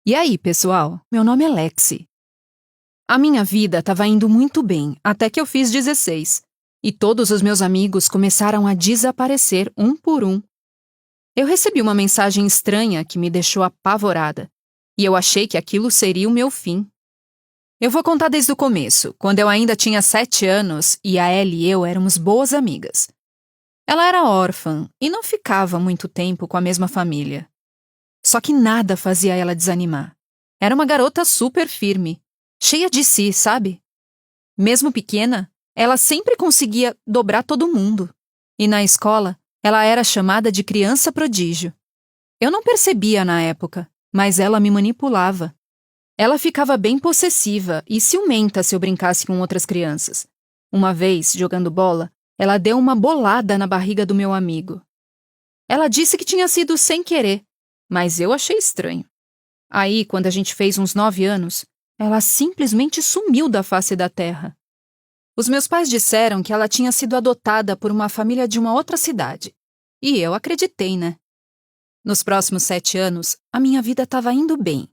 E aí, pessoal? Meu nome é Lexi. A minha vida estava indo muito bem, até que eu fiz 16. E todos os meus amigos começaram a desaparecer um por um. Eu recebi uma mensagem estranha que me deixou apavorada. E eu achei que aquilo seria o meu fim. Eu vou contar desde o começo, quando eu ainda tinha 7 anos e a Ellie e eu éramos boas amigas. Ela era órfã e não ficava muito tempo com a mesma família. Só que nada fazia ela desanimar. Era uma garota super firme, cheia de si, sabe? Mesmo pequena, ela sempre conseguia dobrar todo mundo. E na escola, ela era chamada de criança prodígio. Eu não percebia na época, mas ela me manipulava. Ela ficava bem possessiva e ciumenta se eu brincasse com outras crianças. Uma vez, jogando bola, ela deu uma bolada na barriga do meu amigo. Ela disse que tinha sido sem querer, mas eu achei estranho. Aí, quando a gente fez uns 9 anos, ela simplesmente sumiu da face da terra. Os meus pais disseram que ela tinha sido adotada por uma família de uma outra cidade. E eu acreditei, né? Nos próximos 7 anos, a minha vida estava indo bem.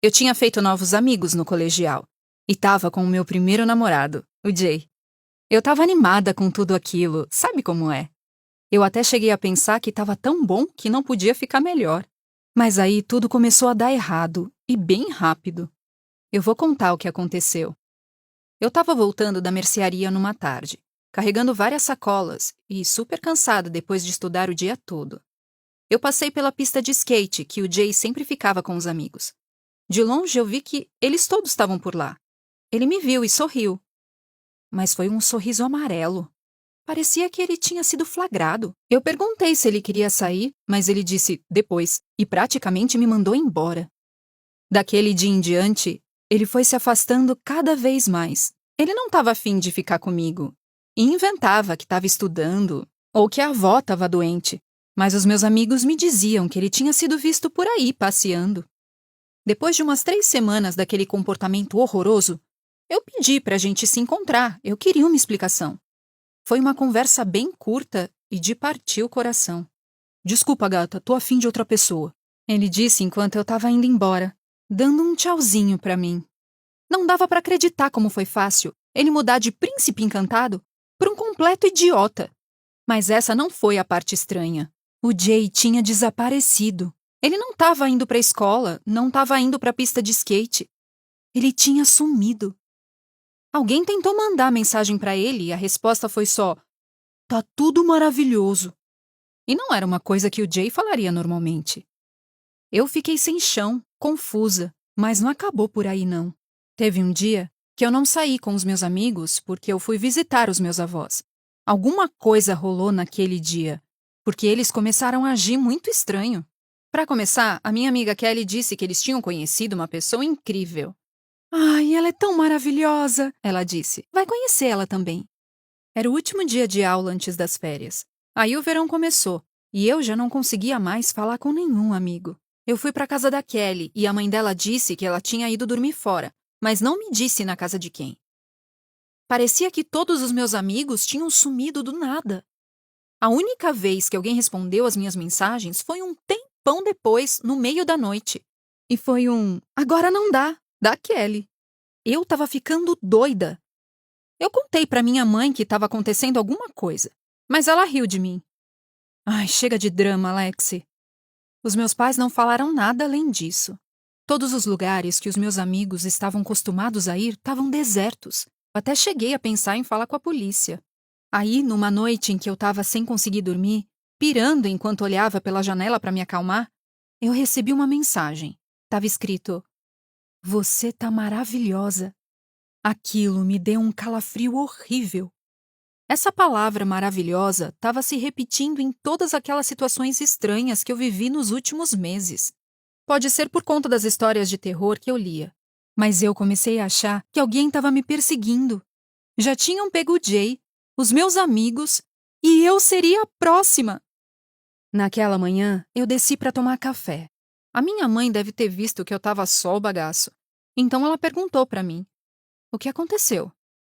Eu tinha feito novos amigos no colegial. E estava com o meu primeiro namorado, o Jay. Eu estava animada com tudo aquilo, sabe como é? Eu até cheguei a pensar que estava tão bom que não podia ficar melhor. Mas aí tudo começou a dar errado, e bem rápido. Eu vou contar o que aconteceu. Eu estava voltando da mercearia numa tarde, carregando várias sacolas e super cansada depois de estudar o dia todo. Eu passei pela pista de skate que o Jay sempre ficava com os amigos. De longe eu vi que eles todos estavam por lá. Ele me viu e sorriu. Mas foi um sorriso amarelo. Parecia que ele tinha sido flagrado. Eu perguntei se ele queria sair, mas ele disse depois e praticamente me mandou embora. Daquele dia em diante, ele foi se afastando cada vez mais. Ele não estava afim de ficar comigo. E inventava que estava estudando ou que a avó estava doente. Mas os meus amigos me diziam que ele tinha sido visto por aí passeando. Depois de umas 3 semanas daquele comportamento horroroso, eu pedi para a gente se encontrar. Eu queria uma explicação. Foi uma conversa bem curta e de partir o coração. Desculpa, gata, tô afim de outra pessoa. Ele disse enquanto eu estava indo embora, dando um tchauzinho para mim. Não dava para acreditar como foi fácil ele mudar de príncipe encantado para um completo idiota. Mas essa não foi a parte estranha. O Jay tinha desaparecido. Ele não estava indo para a escola, não estava indo para a pista de skate. Ele tinha sumido. Alguém tentou mandar mensagem para ele e a resposta foi só: "Tá tudo maravilhoso." E não era uma coisa que o Jay falaria normalmente. Eu fiquei sem chão, confusa, mas não acabou por aí não. Teve um dia que eu não saí com os meus amigos porque eu fui visitar os meus avós. Alguma coisa rolou naquele dia, porque eles começaram a agir muito estranho. Para começar, a minha amiga Kelly disse que eles tinham conhecido uma pessoa incrível. "Ai, ela é tão maravilhosa", ela disse. "Vai conhecer ela também." Era o último dia de aula antes das férias. Aí o verão começou, e eu já não conseguia mais falar com nenhum amigo. Eu fui para a casa da Kelly e a mãe dela disse que ela tinha ido dormir fora, mas não me disse na casa de quem. Parecia que todos os meus amigos tinham sumido do nada. A única vez que alguém respondeu às minhas mensagens foi um tempão depois, no meio da noite. E foi um "agora não dá", da Kelly. Eu tava ficando doida. Eu contei pra minha mãe que estava acontecendo alguma coisa, mas ela riu de mim. Ai, chega de drama, Lexi. Os meus pais não falaram nada além disso. Todos os lugares que os meus amigos estavam acostumados a ir estavam desertos. Até cheguei a pensar em falar com a polícia. Aí, numa noite em que eu estava sem conseguir dormir, pirando enquanto olhava pela janela para me acalmar, eu recebi uma mensagem. Tava escrito: "Você tá maravilhosa." Aquilo me deu um calafrio horrível. Essa palavra maravilhosa estava se repetindo em todas aquelas situações estranhas que eu vivi nos últimos meses. Pode ser por conta das histórias de terror que eu lia, mas eu comecei a achar que alguém estava me perseguindo. Já tinham pego o Jay, os meus amigos, e eu seria a próxima. Naquela manhã, eu desci para tomar café. A minha mãe deve ter visto que eu estava só o bagaço. Então ela perguntou para mim: "O que aconteceu?"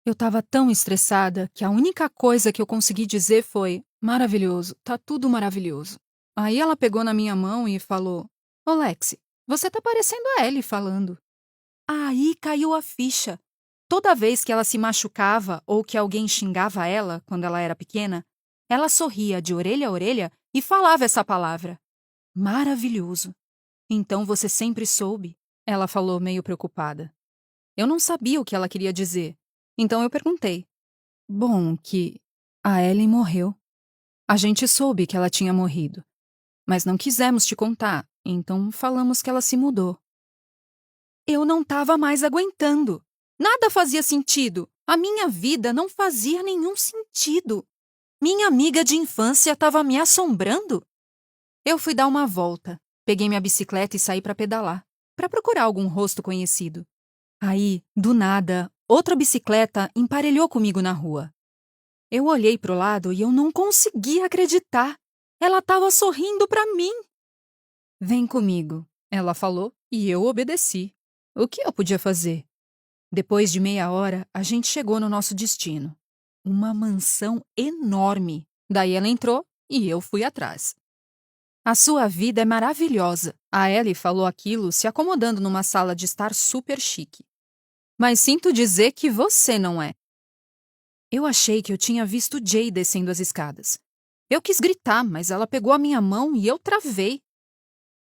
Eu estava tão estressada que a única coisa que eu consegui dizer foi: "Maravilhoso, tá tudo maravilhoso." Aí ela pegou na minha mão e falou: "Ô Lexi, Você tá parecendo a Ellie falando. Aí caiu a ficha. Toda vez que ela se machucava ou que alguém xingava ela, quando ela era pequena, ela sorria de orelha a orelha e falava essa palavra. Maravilhoso. Então você sempre soube? Ela falou meio preocupada. Eu não sabia o que ela queria dizer. Então eu perguntei. Bom, que a Ellie morreu. A gente soube que ela tinha morrido, mas não quisemos te contar, então falamos que ela se mudou. Eu não estava mais aguentando. Nada fazia sentido. A minha vida não fazia nenhum sentido. Minha amiga de infância estava me assombrando. Eu fui dar uma volta, peguei minha bicicleta e saí para pedalar, para procurar algum rosto conhecido. Aí, do nada, outra bicicleta emparelhou comigo na rua. Eu olhei para o lado e eu não conseguia acreditar. Ela estava sorrindo para mim. Vem comigo, ela falou, e eu obedeci. O que eu podia fazer? Depois de meia hora, a gente chegou no nosso destino. Uma mansão enorme. Daí ela entrou e eu fui atrás. A sua vida é maravilhosa, a Ellie falou aquilo se acomodando numa sala de estar super chique. Mas sinto dizer que você não é. Eu achei que eu tinha visto Jay descendo as escadas. Eu quis gritar, mas ela pegou a minha mão e eu travei.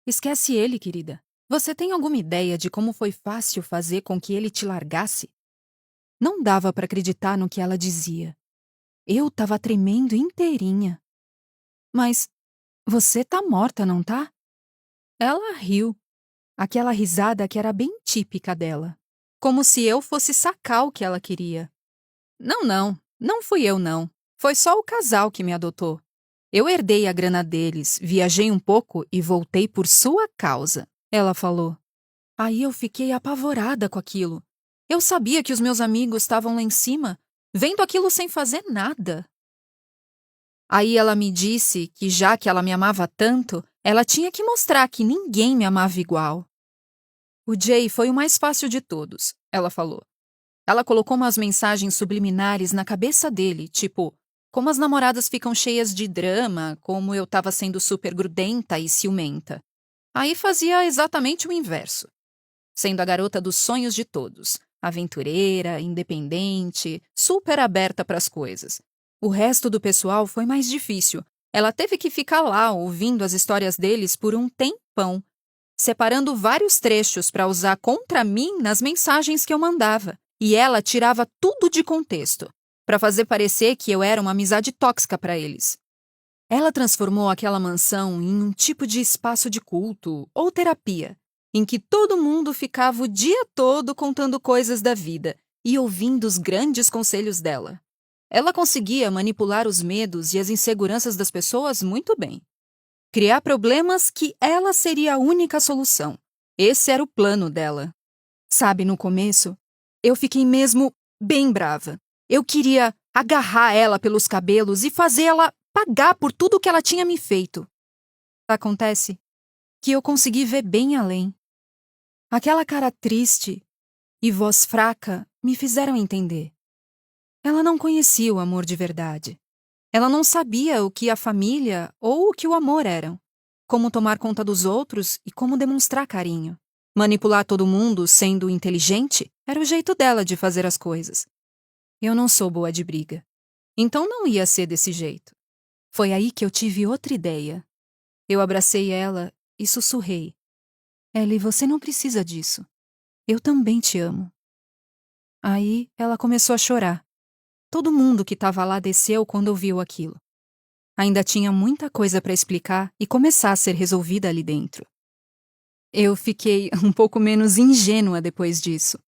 Esquece ele, querida. Você tem alguma ideia de como foi fácil fazer com que ele te largasse? Não dava para acreditar no que ela dizia. Eu estava tremendo inteirinha. Mas você tá morta, não tá? Ela riu. Aquela risada que era bem típica dela. Como se eu fosse sacar o que ela queria. Não fui eu não. Foi só o casal que me adotou. Eu herdei a grana deles, viajei um pouco e voltei por sua causa, ela falou. Aí eu fiquei apavorada com aquilo. Eu sabia que os meus amigos estavam lá em cima, vendo aquilo sem fazer nada. Aí ela me disse que já que ela me amava tanto, ela tinha que mostrar que ninguém me amava igual. O Jay foi o mais fácil de todos, ela falou. Ela colocou umas mensagens subliminares na cabeça dele, tipo, como as namoradas ficam cheias de drama, como eu tava sendo super grudenta e ciumenta. Aí fazia exatamente o inverso. Sendo a garota dos sonhos de todos, aventureira, independente, super aberta para as coisas. O resto do pessoal foi mais difícil. Ela teve que ficar lá ouvindo as histórias deles por um tempão, separando vários trechos para usar contra mim nas mensagens que eu mandava. E ela tirava tudo de contexto, para fazer parecer que eu era uma amizade tóxica para eles. Ela transformou aquela mansão em um tipo de espaço de culto ou terapia, em que todo mundo ficava o dia todo contando coisas da vida e ouvindo os grandes conselhos dela. Ela conseguia manipular os medos e as inseguranças das pessoas muito bem. Criar problemas que ela seria a única solução. Esse era o plano dela. Sabe, no começo, eu fiquei mesmo bem brava. Eu queria agarrar ela pelos cabelos e fazer ela pagar por tudo que ela tinha me feito. Acontece que eu consegui ver bem além. Aquela cara triste e voz fraca me fizeram entender. Ela não conhecia o amor de verdade. Ela não sabia o que a família ou o que o amor eram. Como tomar conta dos outros e como demonstrar carinho. Manipular todo mundo sendo inteligente era o jeito dela de fazer as coisas. Eu não sou boa de briga. Então não ia ser desse jeito. Foi aí que eu tive outra ideia. Eu abracei ela e sussurrei. Ellie, você não precisa disso. Eu também te amo. Aí ela começou a chorar. Todo mundo que estava lá desceu quando ouviu aquilo. Ainda tinha muita coisa para explicar e começar a ser resolvida ali dentro. Eu fiquei um pouco menos ingênua depois disso.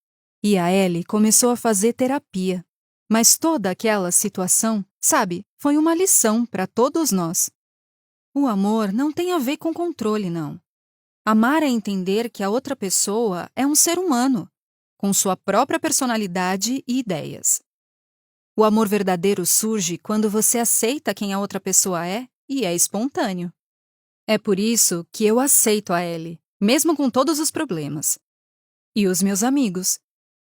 E a Ellie começou a fazer terapia. Mas toda aquela situação, sabe, foi uma lição para todos nós. O amor não tem a ver com controle, não. Amar é entender que a outra pessoa é um ser humano, com sua própria personalidade e ideias. O amor verdadeiro surge quando você aceita quem a outra pessoa é e é espontâneo. É por isso que eu aceito a Ellie, mesmo com todos os problemas. E os meus amigos,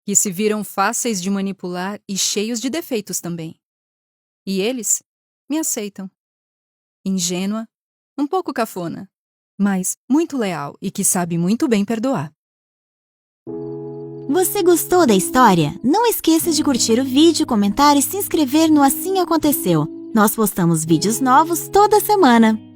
que se viram fáceis de manipular e cheios de defeitos também. E eles me aceitam. Ingênua, um pouco cafona, mas muito leal e que sabe muito bem perdoar. Você gostou da história? Não esqueça de curtir o vídeo, comentar e se inscrever no Assim Aconteceu. Nós postamos vídeos novos toda semana.